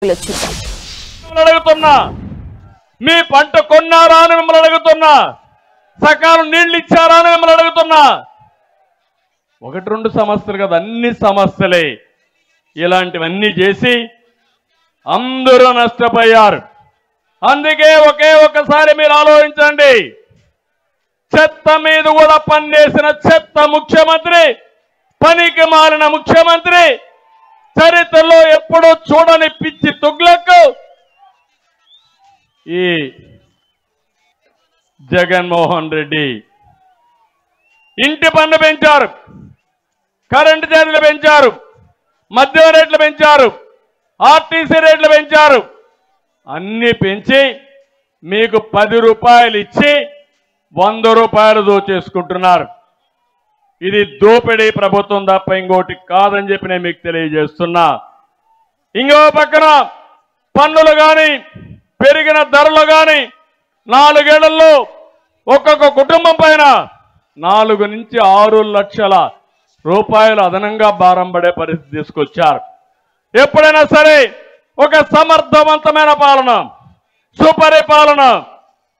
అడుగుతున్నా, మీ పంట కొన్నారా అని మిమ్మల్ని అడుగుతున్నా, సకాలం నీళ్లు ఇచ్చారా అని మిమ్మల్ని అడుగుతున్నా. ఒకటి రెండు సమస్యలు కదా, అన్ని సమస్యలే. ఇలాంటివన్నీ చేసి అందరూ నష్టపోయారు. అందుకే ఒక్కసారి మీరు ఆలోచించండి. చెత్త మీద కూడా పనిచేసిన చెత్త ముఖ్యమంత్రి, పనికి మారిన ముఖ్యమంత్రి, చరిత్రలో ఎప్పుడూ చూడని పిచ్చి తుగ్లక్ ఈ జగన్మోహన్ రెడ్డి. ఇంటి పన్ను పెంచారు, కరెంటు ఛార్జీలు పెంచారు, మద్యం రేట్లు పెంచారు, ఆర్టీసీ రేట్లు పెంచారు. అన్ని పెంచి మీకు 10 రూపాయలు ఇచ్చి 100 రూపాయలు దోచేసుకుంటున్నారు. ఇది దోపిడీ ప్రభుత్వం తప్ప ఇంకోటి కాదని చెప్పి నేను మీకు తెలియజేస్తున్నా. ఇంకో పక్కన పన్నులు కానీ, పెరిగిన ధరలు కానీ 4 ఏళ్లలో ఒక్కొక్క కుటుంబం పైన 4 నుంచి 6 లక్షల రూపాయలు అదనంగా భారం పడే పరిస్థితి తీసుకొచ్చారు. ఎప్పుడైనా సరే ఒక సమర్థవంతమైన పాలన, సుపరిపాలన,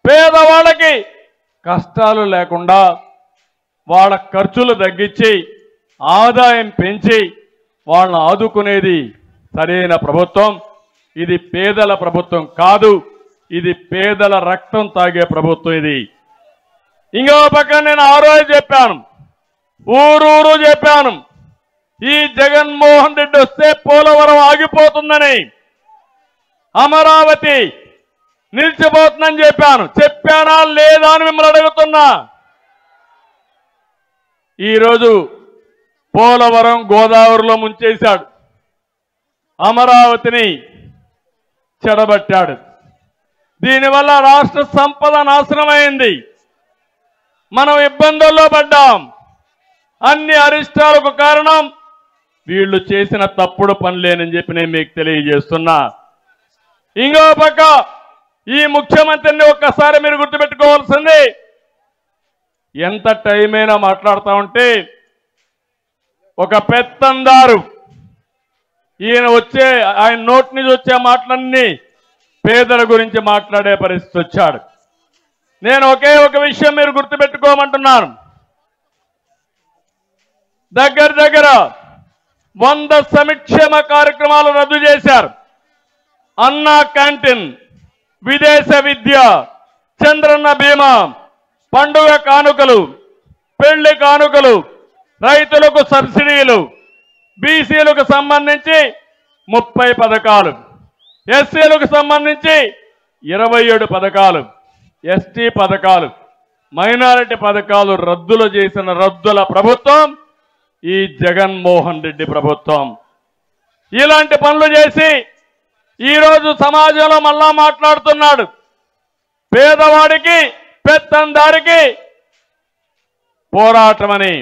పేదవాళ్ళకి కష్టాలు లేకుండా వాళ్ళ ఖర్చులు తగ్గించి ఆదాయం పెంచి వాళ్ళని ఆదుకునేది సరైన ప్రభుత్వం. ఇది పేదల ప్రభుత్వం కాదు, ఇది పేదల రక్తం తాగే ప్రభుత్వం. ఇది ఇంకో పక్కన నేను ఆ రోజు చెప్పాను, ఊరూరు చెప్పాను, ఈ జగన్మోహన్ రెడ్డి వస్తే పోలవరం ఆగిపోతుందని, అమరావతి నిలిచిపోతుందని చెప్పాను. చెప్పానా లేదా అని మిమ్మల్ని అడుగుతున్నా. ఈరోజు పోలవరం గోదావరిలో ముంచేశాడు, అమరావతిని చెడబట్టాడు. దీనివల్ల రాష్ట్ర సంపద నాశనమైంది. మనం ఇబ్బందుల్లో పడ్డాం. అన్ని అరిష్టాలకు కారణం వీళ్ళు చేసిన తప్పుడు పనులేనని చెప్పి నేను మీకు తెలియజేస్తున్నా. ఇంకో పక్క ఈ ముఖ్యమంత్రిని ఒక్కసారి మీరు గుర్తుపెట్టుకోవాల్సింది, ఎంత టైం అయినా మాట్లాడుతూ ఉంటే ఒక పెత్తందారు, ఆయన నోటి నుంచి వచ్చే మాటలన్నీ పేదల గురించి మాట్లాడే పరిస్థితి వచ్చాడు. నేను ఒక విషయం మీరు గుర్తుపెట్టుకోమంటున్నాను. దగ్గర 100 సంక్షేమ కార్యక్రమాలు రద్దు చేశారు. అన్నా క్యాంటీన్, విదేశ విద్య, చంద్రన్న బీమా, పండుగ కానుకలు, పెళ్లి కానుకలు, రైతులకు సబ్సిడీలు, బీసీలకు సంబంధించి 30 పథకాలు, ఎస్సీలకు సంబంధించి 27 పథకాలు, ఎస్టీ పథకాలు, మైనారిటీ పథకాలు రద్దులు చేసిన రద్దుల ప్రభుత్వం ఈ జగన్మోహన్ రెడ్డి ప్రభుత్వం. ఇలాంటి పనులు చేసి ఈరోజు సమాజంలో మళ్ళా మాట్లాడుతున్నాడు. పేదవాడికి, పెత్తందారికి పోరాటమని.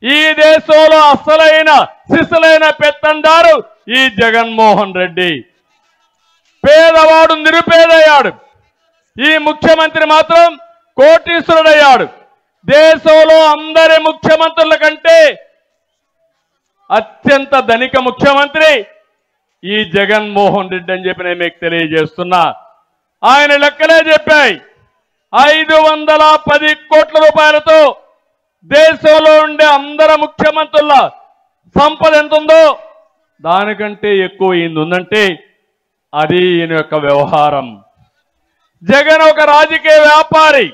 ఈ దేశంలో అసలైన సిసలైన పెత్తందారు ఈ జగన్మోహన్ రెడ్డి. పేదవాడు నిరుపేదయ్యాడు. ఈ ముఖ్యమంత్రి మాత్రం కోటీశ్వరుడయ్యాడు. దేశంలో అందరి ముఖ్యమంత్రుల కంటే అత్యంత ధనిక ముఖ్యమంత్రి ఈ జగన్మోహన్ రెడ్డి అని చెప్పి నేను మీకు తెలియజేస్తున్నా. ఆయన లెక్కలే చెప్పాయి. 510 కోట్ల రూపాయలతో దేశంలో ఉండే అందరు ముఖ్యమంత్రుల సంపద ఎంత ఉందో దానికంటే ఎక్కువ ఈయన ఉందంటే అది ఈయన యొక్క వ్యవహారం. జగన్ ఒక రాజకీయ వ్యాపారి.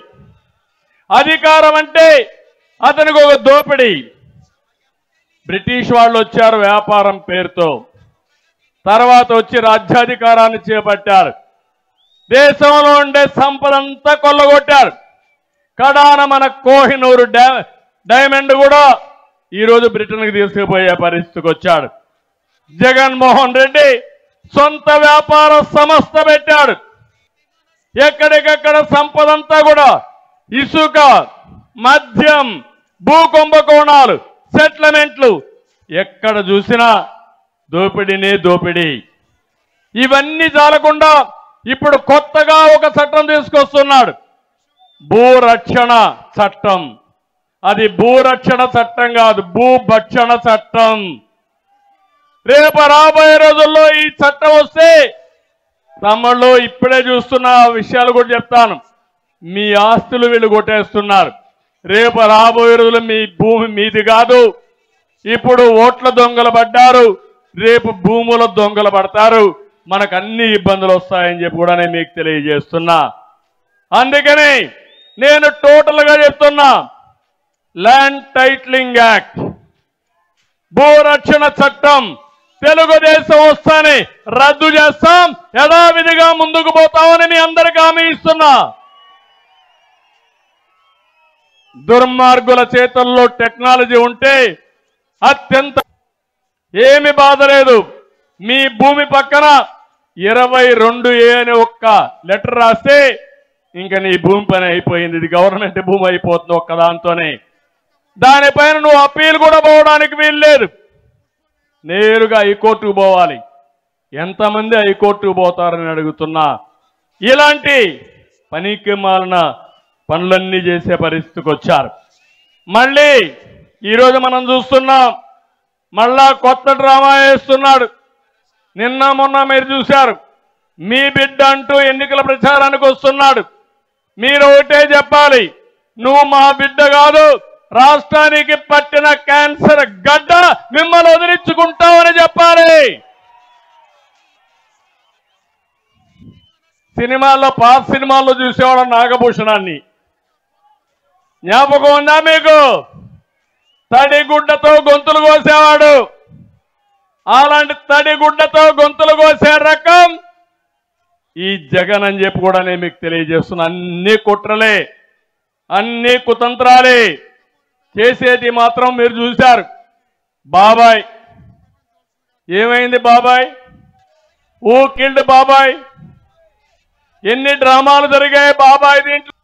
అధికారం అంటే అతనికి ఒక దోపిడీ. బ్రిటిష్ వాళ్ళు వచ్చారు వ్యాపారం పేరుతో, తర్వాత వచ్చి రాజ్యాధికారాన్ని చేపట్టారు. దేశంలో ఉండే సంపదంతా కొల్లగొట్టారు. కడాన మన కోహినూరు డైమండ్ కూడా ఈరోజు బ్రిటన్కి తీసుకుపోయే పరిస్థితికి వచ్చాడు. జగన్మోహన్ రెడ్డి సొంత వ్యాపార సంస్థ పెట్టాడు. ఎక్కడికక్కడ సంపదంతా కూడా ఇసుక, మద్యం, భూ కుంభకోణాలు, సెటిల్మెంట్లు, ఎక్కడ చూసినా దోపిడీనే దోపిడీ. ఇవన్నీ చాలకుండా ఇప్పుడు కొత్తగా ఒక చట్టం తీసుకొస్తున్నాడు, భూరక్షణ చట్టం. అది భూరక్షణ చట్టం కాదు, భూభక్షణ చట్టం. రేపు రాబోయే రోజుల్లో ఈ చట్టం వస్తే తమ్ముళ్ళు ఇప్పుడే చూస్తున్న విషయాలు కూడా చెప్తాను. మీ ఆస్తులు వీళ్ళు కొట్టేస్తున్నారు. రేపు రాబోయే రోజులు మీ భూమి మీది కాదు. ఇప్పుడు ఓట్ల దొంగలు పడ్డారు, రేపు భూముల దొంగలు పడతారు. మనకు అన్ని ఇబ్బందులు వస్తాయని చెప్పి కూడా నేను మీకు తెలియజేస్తున్నా. అందుకని నేను టోటల్గా చెప్తున్నా, ల్యాండ్ టైటిలింగ్ యాక్ట్, భూరక్షణ చట్టం తెలుగుదేశం వస్తానే రద్దు చేస్తాం, యథావిధిగా ముందుకు పోతామని మీ అందరికీ హామీ ఇస్తున్నా. దుర్మార్గుల చేతుల్లో టెక్నాలజీ ఉంటే అత్యంత ఏమి బాధ లేదు. మీ భూమి పక్కన 22A అని ఒక్క లెటర్ రాస్తే ఇంకా నీ భూమి పని అయిపోయింది. ఇది గవర్నమెంట్ భూమి అయిపోతుంది ఒక్క దాంతోనే. దానిపైన నువ్వు అప్పీల్ కూడా పోవడానికి వీల్లేదు. నేరుగా హైకోర్టుకు పోవాలి. ఎంతమంది హైకోర్టుకు పోతారని అడుగుతున్నా. ఇలాంటి పనికి మాలిన పనులన్నీ చేసే పరిస్థితికి వచ్చారు. మళ్ళీ ఈరోజు మనం చూస్తున్నాం, మళ్ళా కొత్త డ్రామా వేస్తున్నాడు. నిన్న మొన్న మీరు చూశారు, మీ బిడ్డ అంటూ ఎన్నికల ప్రచారానికి వస్తున్నాడు. మీరు ఒకటే చెప్పాలి, నువ్వు మా బిడ్డ కాదు, రాష్ట్రానికి పట్టిన క్యాన్సర్ గడ్డ, మిమ్మల్ని వదిలించుకుంటామని చెప్పాలి. సినిమాల్లో పాత సినిమాల్లో చూసేవాడు నాగభూషణాన్ని, జ్ఞాపకం ఉందా మీకు? తడిగుడ్డతో గొంతులు కోసేవాడు. అలాంటి తడిగుడ్డతో గొంతులు కోసే రకం ఈ జగన్ అని చెప్పి కూడా నేను మీకు తెలియజేస్తున్నా. అన్ని కుట్రలే, అన్ని కుతంత్రాలే, చేసేది మాత్రం మీరు చూశారు. బాబాయ్ ఏమైంది? బాబాయ్ హూ కిల్డ్ బాబాయ్? ఎన్ని డ్రామాలు జరిగాయి బాబాయ్ దీంట్లో.